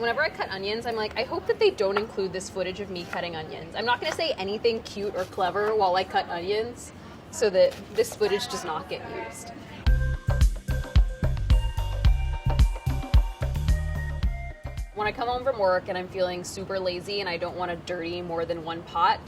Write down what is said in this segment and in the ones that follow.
whenever I cut onions, I'm like, I hope that they don't include this footage of me cutting onions. I'm not going to say anything cute or clever while I cut onions so that this footage does not get used. When I come home from work and I'm feeling super lazy and I don't want to dirty more than one pot,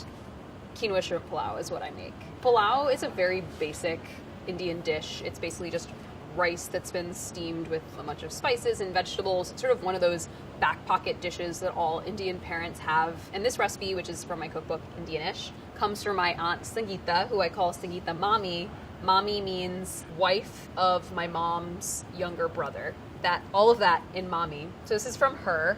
quinoa shrimp pulao is what I make. Pulao is a very basic Indian dish. It's basically just rice that's been steamed with a bunch of spices and vegetables. It's sort of one of those back pocket dishes that all Indian parents have. And this recipe, which is from my cookbook, Indianish, comes from my aunt Sangeeta, who I call Sangeeta Mommy. Mommy means wife of my mom's younger brother. All of that in mommy. So this is from her.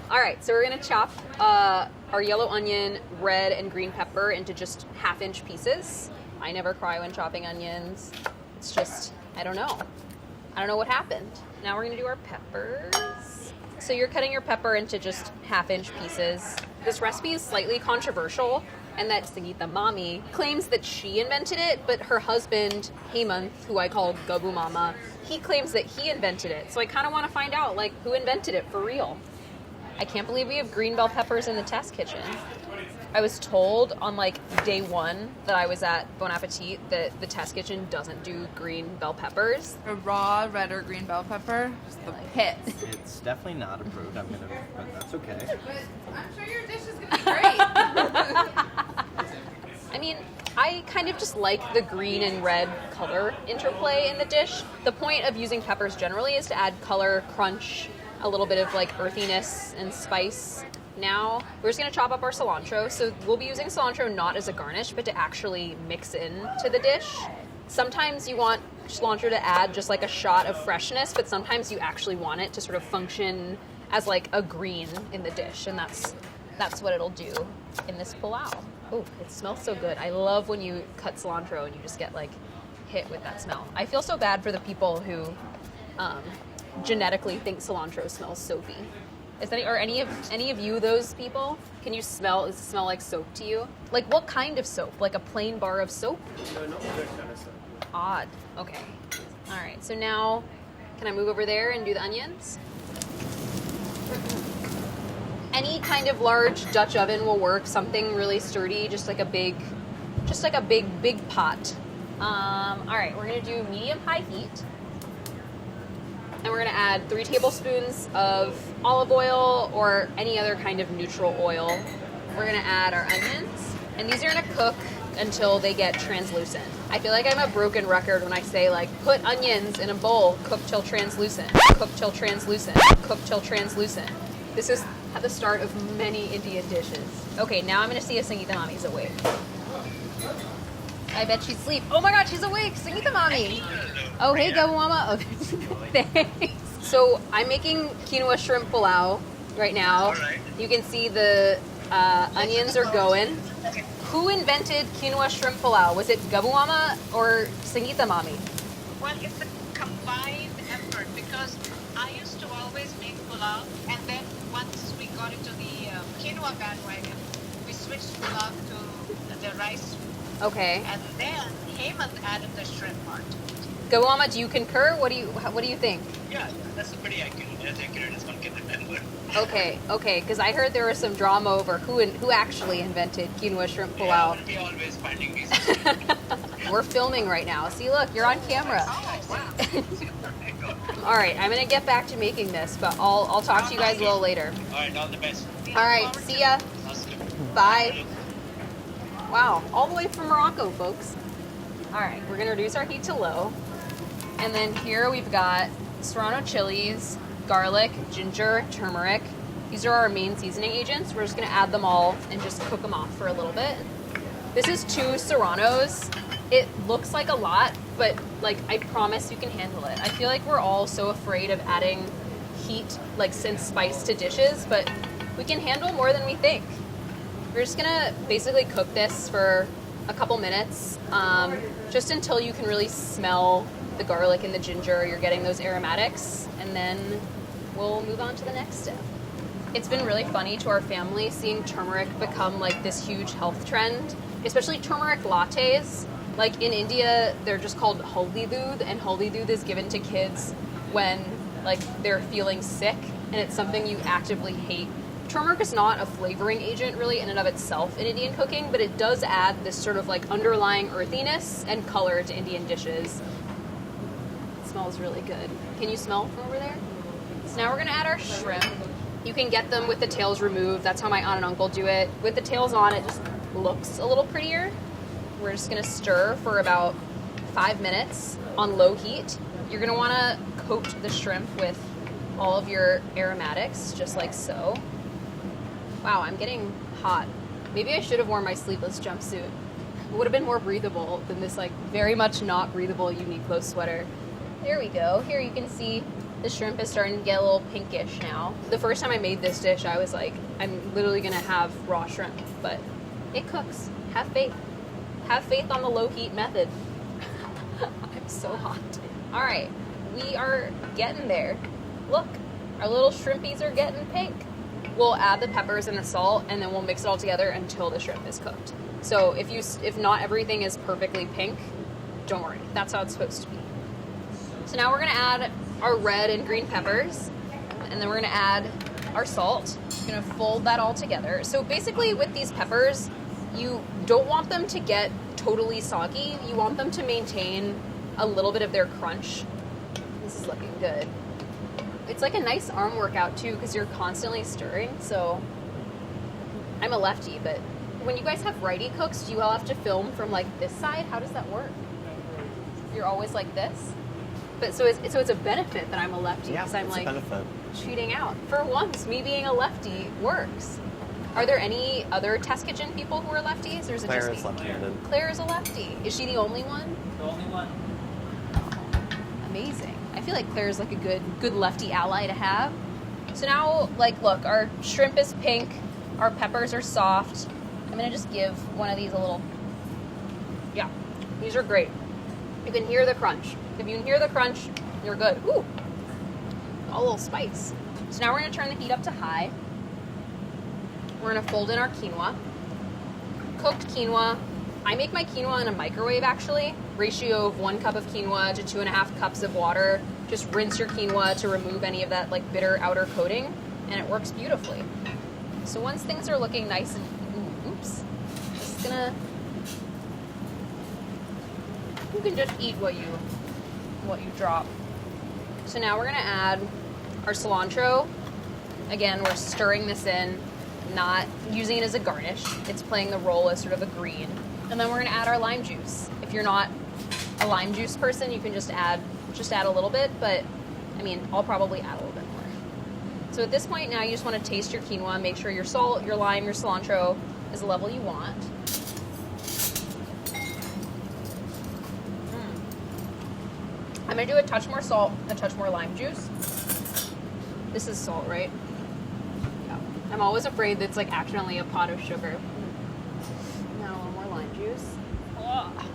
All right, so we're gonna chop our yellow onion, red and green pepper into just half-inch pieces. I never cry when chopping onions. It's just, I don't know. I don't know what happened. Now we're gonna do our peppers. So you're cutting your pepper into just half-inch pieces. This recipe is slightly controversial, and that Sangeeta Mommy claims that she invented it, but her husband, Hemant, who I call Gabu Mama, he claims that he invented it. So I kind of want to find out, like, who invented it for real. I can't believe we have green bell peppers in the test kitchen. I was told on, like, day one that I was at Bon Appetit that the test kitchen doesn't do green bell peppers. A raw red or green bell pepper, just the pit. It's definitely not approved, but that's okay. But I'm sure your dish is going to be great. I mean, I kind of just like the green and red color interplay in the dish. The point of using peppers generally is to add color, crunch, a little bit of like earthiness and spice. Now, we're just gonna chop up our cilantro. So we'll be using cilantro not as a garnish, but to actually mix in to the dish. Sometimes you want cilantro to add just like a shot of freshness, but sometimes you actually want it to sort of function as like a green in the dish, and that's what it'll do in this pulao. Oh, it smells so good. I love when you cut cilantro and you just get like hit with that smell. I feel so bad for the people who genetically think cilantro smells soapy. Are any of you those people? Can you smell? Does it smell like soap to you? Like what kind of soap? Like a plain bar of soap? No, not that kind of stuff. Odd. Okay. All right. So now, can I move over there and do the onions? Any kind of large Dutch oven will work. Something really sturdy, just like a big pot. All right, we're gonna do medium-high heat, and we're gonna add 3 tablespoons of olive oil or any other kind of neutral oil. We're gonna add our onions, and these are gonna cook until they get translucent. I feel like I'm a broken record when I say like, put onions in a bowl, cook till translucent, cook till translucent, cook till translucent. This is at the start of many Indian dishes. Okay, now I'm gonna see if Sangeeta Mommy's awake. I bet she's asleep. Oh my god, she's awake! Sangeeta Mommy! Oh, hey, Gabu Mama. Oh, thanks. So I'm making quinoa shrimp pulao right now. You can see the onions are going. Who invented quinoa shrimp pulao? Was it Gabu Mama or Sangeeta Mommy? Well, it's a combined effort because I used to always make pulao, and then once we got into the quinoa bandwagon, we switched pulao to the rice. Okay. And then Hemant added the shrimp part. Gabu Mama, do you concur? What do you think? Yeah, that's pretty accurate as one can remember. Okay, because I heard there was some drama over who actually invented quinoa shrimp pulao. Yeah, we'll be always finding reasons. We're filming right now. See, look, you're on camera. Oh, wow. All right, I'm gonna get back to making this, but I'll talk to you guys a little later. All right, all the best. All right, see ya. Awesome. Bye. Wow, all the way from Morocco, folks. All right, we're gonna reduce our heat to low. And then here we've got serrano chilies, garlic, ginger, turmeric. These are our main seasoning agents. We're just gonna add them all and just cook them off for a little bit. This is 2 serranos. It looks like a lot, but like I promise you can handle it. I feel like we're all so afraid of adding heat, like spice to dishes, but we can handle more than we think. We're just gonna basically cook this for a couple minutes, just until you can really smell the garlic and the ginger. You're getting those aromatics, and then we'll move on to the next step. It's been really funny to our family seeing turmeric become like this huge health trend, especially turmeric lattes. Like in India, they're just called haldi doodh, and haldi doodh is given to kids when like they're feeling sick and it's something you actively hate. Turmeric is not a flavoring agent really in and of itself in Indian cooking, but it does add this sort of like underlying earthiness and color to Indian dishes. It smells really good. Can you smell from over there? So now we're gonna add our shrimp. You can get them with the tails removed. That's how my aunt and uncle do it. With the tails on, it just looks a little prettier. We're just gonna stir for about 5 minutes on low heat. You're gonna wanna coat the shrimp with all of your aromatics, just like so. Wow, I'm getting hot. Maybe I should have worn my sleeveless jumpsuit. It would have been more breathable than this like very much not breathable Uniqlo sweater. There we go. Here you can see the shrimp is starting to get a little pinkish now. The first time I made this dish, I was like, I'm literally gonna have raw shrimp, but it cooks. Have faith. Have faith on the low heat method. I'm so hot. All right, we are getting there. Look, our little shrimpies are getting pink. We'll add the peppers and the salt, and then we'll mix it all together until the shrimp is cooked. So if not everything is perfectly pink, don't worry. That's how it's supposed to be. So now we're gonna add our red and green peppers, and then we're gonna add our salt. We're gonna fold that all together. So basically with these peppers, you don't want them to get totally soggy. You want them to maintain a little bit of their crunch. This is looking good. It's like a nice arm workout too, because you're constantly stirring. So I'm a lefty, but when you guys have righty cooks, do you all have to film from like this side? How does that work? You're always like this? But so it's a benefit that I'm a lefty, because I'm like cheating out. For once, me being a lefty works. Are there any other test kitchen people who are lefties, or is it Claire just is me? left-handed. Claire is a lefty. Is she the only one? The only one. Amazing. I feel like Claire's like a good lefty ally to have. So now, like, look, our shrimp is pink, our peppers are soft. I'm gonna just give one of these a little, yeah, these are great. You can hear the crunch. If you can hear the crunch, you're good. Ooh, a little spice. So now we're gonna turn the heat up to high. We're gonna fold in our quinoa. Cooked quinoa. I make my quinoa in a microwave actually. Ratio of 1 cup of quinoa to 2.5 cups of water. Just rinse your quinoa to remove any of that like bitter outer coating, and it works beautifully. So once things are looking nice and, oops, just gonna, you can just eat what you drop. So now we're gonna add our cilantro. Again, we're stirring this in, not using it as a garnish. It's playing the role as sort of a green. And then we're gonna add our lime juice. If you're not a lime juice person, you can just add a little bit, but I mean, I'll probably add a little bit more. So at this point now you just wanna taste your quinoa, make sure your salt, your lime, your cilantro is the level you want. I'm gonna do a touch more salt, a touch more lime juice. This is salt, right? Yeah. I'm always afraid that it's like accidentally a pot of sugar. Now a little more lime juice. Ugh.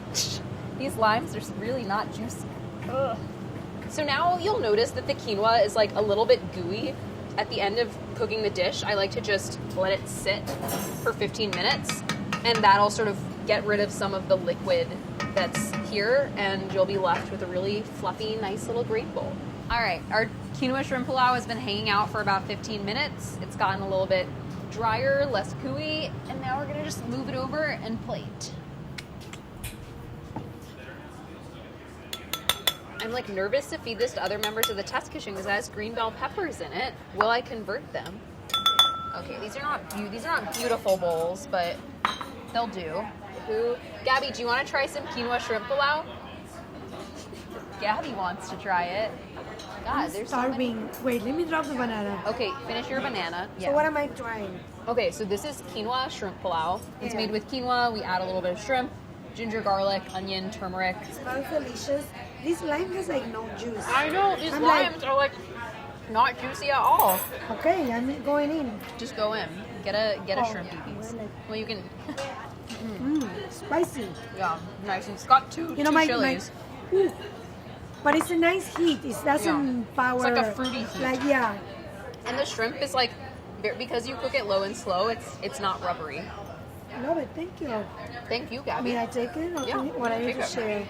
These limes are really not juicy. Ugh. So now you'll notice that the quinoa is like a little bit gooey. At the end of cooking the dish, I like to just let it sit for 15 minutes, and that'll sort of get rid of some of the liquid that's here, and you'll be left with a really fluffy, nice little grape bowl. All right, our quinoa shrimp pulao has been hanging out for about 15 minutes. It's gotten a little bit drier, less gooey, and now we're gonna just move it over and plate. I'm like nervous to feed this to other members of the test kitchen because it has green bell peppers in it. Will I convert them? Okay, these are not beautiful bowls, but they'll do. Gabby, do you want to try some quinoa shrimp pulao? Gabby wants to try it. God, there's starving. Wait, let me drop the banana. Okay, finish your banana. Yeah. So what am I trying? Okay, so this is quinoa shrimp pulao. It's made with quinoa. We add a little bit of shrimp, ginger, garlic, onion, turmeric. It smells delicious. This lime has like no juice. I know, these limes are like not juicy at all. Okay, I'm going in. Just go in. Get a shrimpy piece. Well, you can. Spicy. Yeah, nice. It's got two chilies. Ooh. But it's a nice heat. It doesn't power. It's like a fruity heat. Like, yeah. And the shrimp is like, because you cook it low and slow, it's not rubbery. I love it. Thank you. Thank you, Gabby. May I take it? Or Yeah, what I need take to it. share?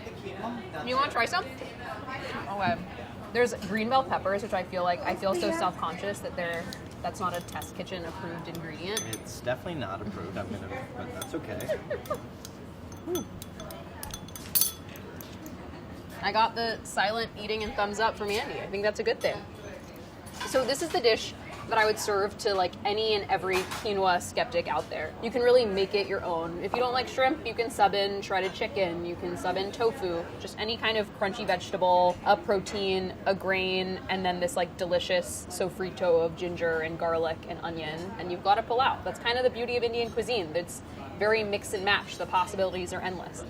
You want to try some? Okay. There's green bell peppers, which I feel so self-conscious that that's not a test kitchen approved ingredient. It's definitely not approved. But that's okay. I got the silent eating and thumbs up from Andy. I think that's a good thing. So this is the dish that I would serve to like any and every quinoa skeptic out there. You can really make it your own. If you don't like shrimp, you can sub in shredded chicken, you can sub in tofu, just any kind of crunchy vegetable, a protein, a grain, and then this like delicious sofrito of ginger and garlic and onion, and you've got a pulao. That's kind of the beauty of Indian cuisine. It's very mix and match. The possibilities are endless.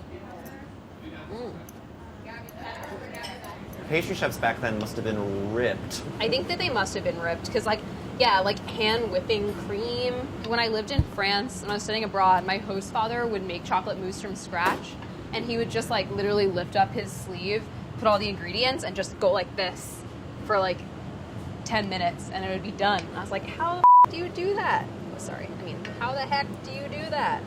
Pastry chefs back then must have been ripped. I think that they must have been ripped because like hand whipping cream. When I lived in France and I was studying abroad, my host father would make chocolate mousse from scratch, and he would just like literally lift up his sleeve, put all the ingredients, and just go like this for like 10 minutes, and it would be done. And I was like, how the do you do that? Sorry, I mean, how the heck do you do that?